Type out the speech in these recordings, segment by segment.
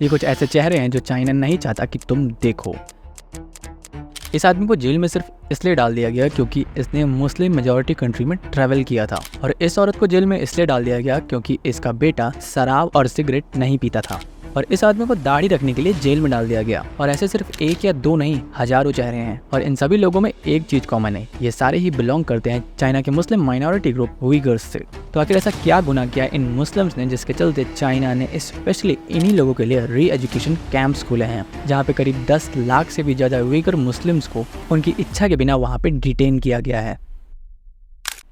ये कुछ ऐसे चेहरे हैं जो चाइना नहीं चाहता कि तुम देखो। इस आदमी को जेल में सिर्फ इसलिए डाल दिया गया क्योंकि इसने मुस्लिम मेजॉरिटी कंट्री में ट्रैवल किया था, और इस औरत को जेल में इसलिए डाल दिया गया क्योंकि इसका बेटा शराब और सिगरेट नहीं पीता था, और इस आदमी को दाढ़ी रखने के लिए जेल में डाल दिया गया। और ऐसे सिर्फ एक या दो नहीं, हजारों चेहरे हैं, और इन सभी लोगों में एक चीज कॉमन है, ये सारे ही बिलोंग करते हैं चाइना के मुस्लिम माइनॉरिटी ग्रुप उइगर्स से। तो आखिर ऐसा क्या गुनाह किया इन मुस्लिम्स ने जिसके चलते चाइना ने स्पेशली इन्हीं लोगों के लिए री एजुकेशन कैंप्स खोले हैं, जहाँ पे करीब 10 लाख से भी ज्यादा उइगर मुस्लिम्स को उनकी इच्छा के बिना वहाँ पे डिटेन किया गया है।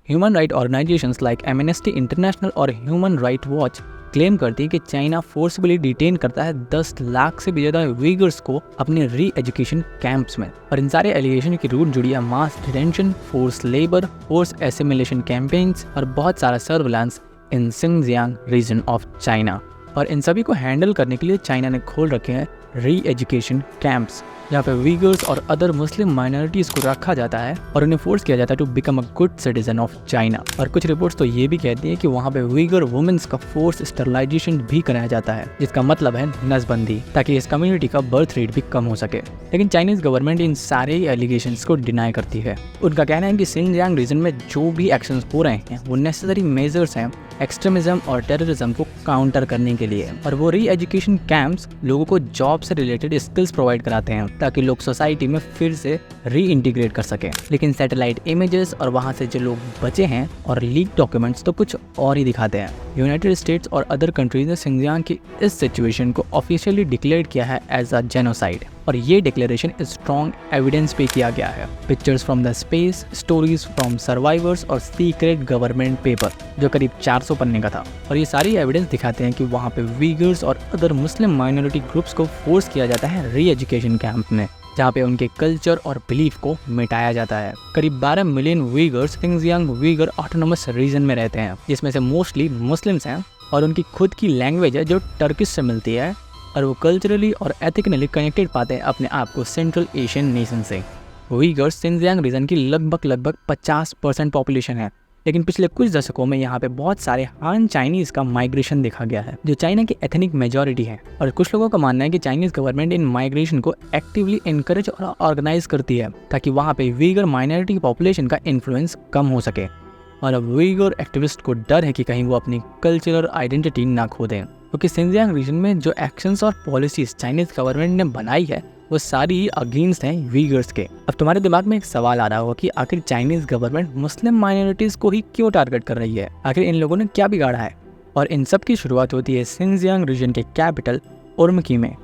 Human right organisations like amnesty international और ह्यूमन राइट वॉच क्लेम करती है कि चाइना फोर्सफुली डिटेन करता है 10 लाख से भी ज्यादा उइगर्स को अपने री एजुकेशन कैंप्स में, और इन सारे एलिगेशन की रूट जुड़ी है mass detention, force labour, force assimilation campaigns और बहुत सारा surveillance in Xinjiang region of China. और इन सभी को हैंडल करने के लिए चाइना ने खोल रखे हैं री एजुकेशन कैंप्स, जहाँ पे उइगर्स और अदर मुस्लिम माइनॉरिटीज को रखा जाता है और उन्हें फोर्स किया जाता है to become a good citizen of China. और कुछ रिपोर्ट्स तो ये भी कहती हैं कि वहाँ पे उइगर वुमेन्स का फोर्स स्टरलाइजेशन भी कराया जाता है, जिसका मतलब है नसबंदी, ताकि इस कम्युनिटी का बर्थ रेट भी कम हो सके। लेकिन चाइनीज गवर्नमेंट इन सारे एलिगेशंस को डिनाई करती है। उनका कहना है कि सिंगजियांग रीजन में जो भी एक्शंस हो रहे हैं वो नेसेसरी मेजर्स हैं एक्सट्रीमिज्म और टेररिज्म को काउंटर करने के लिए, और वो री एजुकेशन कैंप्स लोगों को जॉब से रिलेटेड स्किल्स प्रोवाइड कराते हैं ताकि लोग सोसाइटी में फिर से री इंटीग्रेट कर सकें। लेकिन सैटेलाइट इमेजेस और वहां से जो लोग बचे हैं और लीक डॉक्यूमेंट्स तो कुछ और ही दिखाते हैं। यूनाइटेड स्टेट्स और अदर कंट्रीज ने सिंगजियांग की इस सिचुएशन को ऑफिशियली डिक्लेयर किया है एज अ जेनोसाइड, और ये डिक्लेरेशन स्ट्रॉन्ग एविडेंस पे किया गया है। Pictures from the space, stories from survivors और सीक्रेट गवर्नमेंट पेपर जो करीब 400 पन्ने का था, और ये सारी एविडेंस दिखाते हैं कि वहाँ पे उइगर्स और अदर मुस्लिम माइनॉरिटी ग्रुप्स को फोर्स किया जाता है री एजुकेशन कैंप में, जहाँ पे उनके कल्चर और बिलीफ को मिटाया जाता है। करीब 12 मिलियन उइगर्स सिंगजियांग उइगर ऑटोनोमस रीजन में रहते हैं, जिसमें से मोस्टली मुस्लिम्स हैं, और उनकी खुद की लैंग्वेज है जो टर्किश से मिलती है, और वो कल्चरली और एथिकली कनेक्टेड पाते हैं अपने आप को सेंट्रल एशियन नेशन से। उइगर्स सिंगजियांग रीजन की लगभग 50% पॉपुलेशन है, लेकिन पिछले कुछ दशकों में यहाँ पे बहुत सारे हान चाइनीज का माइग्रेशन देखा गया है, जो चाइना की एथनिक मेजॉरिटी है। और कुछ लोगों का मानना है कि चाइनीज गवर्नमेंट इन माइग्रेशन को एक्टिवली इनकरेज और ऑर्गेनाइज करती है ताकि वहाँ पे उइगर माइनॉरिटी की पॉपुलेशन का इन्फ्लुएंस कम हो सके। और अब उइगर एक्टिविस्ट को डर है कि कहीं वो अपनी कल्चरल आइडेंटिटी ना खो दें, क्योंकि सिंगजियांग रीजन में जो एक्शंस और पॉलिसीज चाइनीज गवर्नमेंट ने बनाई है वो सारी अगेंस्ट हैं उइगर्स के। अब तुम्हारे दिमाग में एक सवाल आ रहा होगा कि आखिर चाइनीज गवर्नमेंट मुस्लिम माइनॉरिटीज को ही क्यों टारगेट कर रही है, आखिर इन लोगों ने क्या बिगाड़ा है। और इन सब की शुरुआत होती है सिंगजियांग रीजन के कैपिटल उर्मकी में,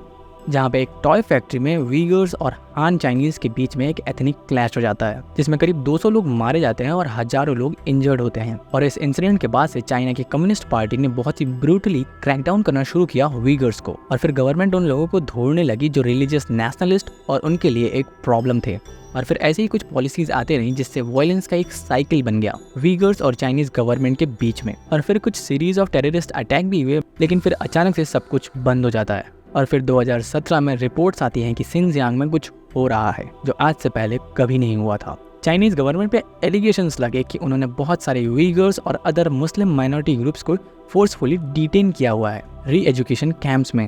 जहाँ पे एक टॉय फैक्ट्री में उइगर्स और हान चाइनीज के बीच में एक एथनिक क्लैश हो जाता है, जिसमें करीब 200 लोग मारे जाते हैं और हजारों लोग इंजर्ड होते हैं। और इस इंसिडेंट के बाद से चाइना की कम्युनिस्ट पार्टी ने बहुत ही ब्रूटली क्रैकडाउन करना शुरू किया उइगर्स को, और फिर गवर्नमेंट उन लोगों को ढूंढने लगी जो रिलीजियस नेशनलिस्ट और उनके लिए एक प्रॉब्लम थे। और फिर ऐसे ही कुछ पॉलिसीज आते रही जिससे वायलेंस का एक साइकिल बन गया उइगर्स और चाइनीज गवर्नमेंट के बीच में। और फिर कुछ सीरीज ऑफ टेररिस्ट अटैक भी हुए, लेकिन फिर अचानक से सब कुछ बंद हो जाता है। और फिर 2017 में रिपोर्ट्स आती हैं कि सिंगजियांग में कुछ हो रहा है जो आज से पहले कभी नहीं हुआ था। चाइनीज गवर्नमेंट पे एलिगेशंस लगे कि उन्होंने बहुत सारे उइगर्स और अदर मुस्लिम माइनॉरिटी ग्रुप्स को फोर्सफुली डिटेन किया हुआ है री एजुकेशन कैंप्स में।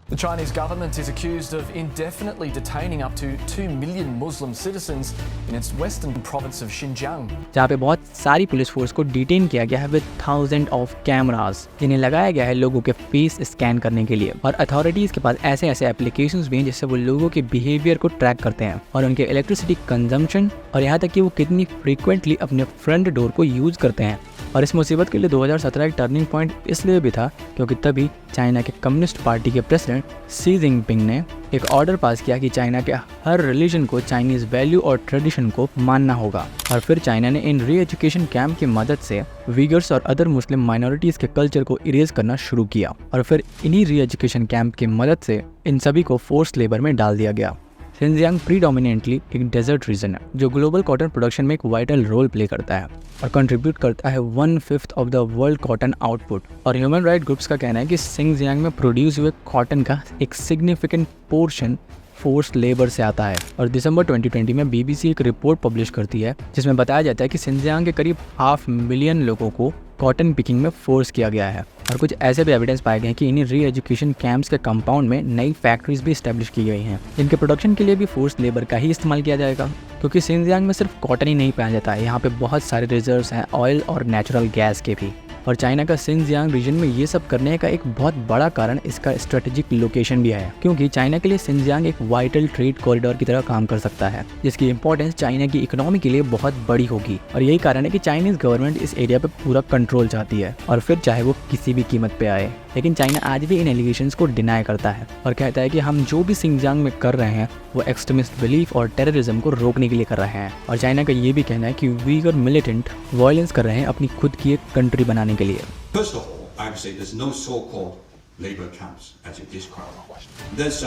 The Chinese government is accused of indefinitely detaining up to 2 million Muslim citizens in its western province of Xinjiang. जहाँ पे बहुत सारी पुलिस फोर्स को डिटेन किया गया है विद थाउजेंड ऑफ कैमरास, जिन्हें लगाया गया है लोगों के फेस स्कैन करने के लिए। और अथॉरिटीज के पास ऐसे एप्लीकेशंस भी हैं जिससे वो लोगों के बिहेवियर को ट्रैक करते हैं और उनके इलेक्ट्रिसिटी कंजम्पशन, और यहाँ तक कि वो कितनी फ्रीक्वेंटली अपने फ्रंट डोर को यूज करते हैं। और इस मुसीबत के लिए 2017 एक टर्निंग पॉइंट इसलिए भी था क्योंकि तभी चाइना के कम्युनिस्ट पार्टी के प्रेसिडेंट शी जिनपिंग ने एक ऑर्डर पास किया कि चाइना के हर रिलीजन को चाइनीज वैल्यू और ट्रेडिशन को मानना होगा। और फिर चाइना ने इन री एजुकेशन कैंप की मदद से उइगर्स और अदर मुस्लिम माइनॉरिटीज के कल्चर को इरेज करना शुरू किया, और फिर इन्हीं री एजुकेशन कैंप की मदद से इन सभी को फोर्स लेबर में डाल दिया गया। सिंगजियांग प्रीडोमिनेंटली एक डेजर्ट रीजन है जो ग्लोबल कॉटन प्रोडक्शन में एक वाइटल रोल प्ले करता है और कंट्रीब्यूट करता है 1/5 of the world cotton output. और ह्यूमन राइट ग्रुप्स का कहना है कि सिंगजियांग में प्रोड्यूस हुए कॉटन का एक सिग्निफिकेंट पोर्शन फोर्स लेबर से आता है। और दिसंबर 2020 में BBC एक रिपोर्ट पब्लिश करती है जिसमें बताया जाता है कि सिंगजियांग के करीब 500,000 लोगों को कॉटन पिकिंग में फोर्स किया गया है। और कुछ ऐसे भी एविडेंस पाए गए हैं कि इन्हीं री एजुकेशन कैंप्स के कंपाउंड में नई फैक्ट्रीज भी इस्टेब्लिश की गई हैं। इनके प्रोडक्शन के लिए भी फोर्स लेबर का ही इस्तेमाल किया जाएगा, क्योंकि सिंजियांग में सिर्फ कॉटन ही नहीं पाया जाता है, यहाँ पे बहुत सारे रिजर्व्स हैं ऑयल और नेचुरल गैस के भी। और चाइना का सिंजियांग रीजन में ये सब करने का एक बहुत बड़ा कारण इसका स्ट्रेटेजिक लोकेशन भी है, क्योंकि चाइना के लिए सिंजियांग एक वाइटल ट्रेड कॉरिडोर की तरह काम कर सकता है, जिसकी इंपॉर्टेंस चाइना की इकोनॉमी के लिए बहुत बड़ी होगी। और यही कारण है कि चाइनीज गवर्नमेंट इस एरिया पे पूरा कंट्रोल चाहती है, और फिर चाहे वो किसी भी कीमत पे आए। लेकिन चाइना आज भी इन एलिगेशंस को डिनाई करता है और कहता है कि हम जो भी सिंजियांग में कर रहे हैं वो एक्सट्रीमिस्ट बिलीफ और टेररिज्म को रोकने के लिए कर रहे हैं। और चाइना का ये भी कहना है कि वीगर मिलिटेंट वायलेंस कर रहे हैं अपनी खुद की एक कंट्री बनाने के लिए। First of all, I would say there's no so-called labor camps as you described. There's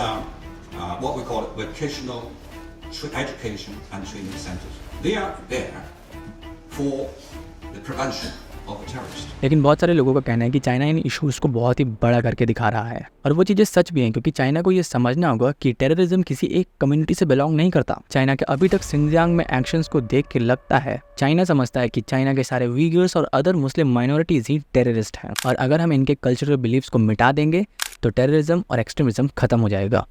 what we call vocational education and training centers. They are there for the prevention of a terrorist. लेकिन बहुत सारे लोगों का कहना है कि China in issues को बहुत ही बड़ा करके दिखा रहा है, और वो चीज़ें सच भी हैं, क्योंकि चाइना को ये समझना होगा कि टेररिज्म किसी एक कम्युनिटी से बिलोंग नहीं करता। चाइना के अभी तक सिंजियांग में एक्शंस को देख के लगता है चाइना समझता है कि चाइना के सारे वीगर्स और अदर मुस्लिम माइनॉरिटीज ही टेररिस्ट हैं, और अगर हम इनके कल्चरल बिलीफ्स को मिटा देंगे तो टेररिज्म और एक्सट्रीमिज्म खत्म हो जाएगा।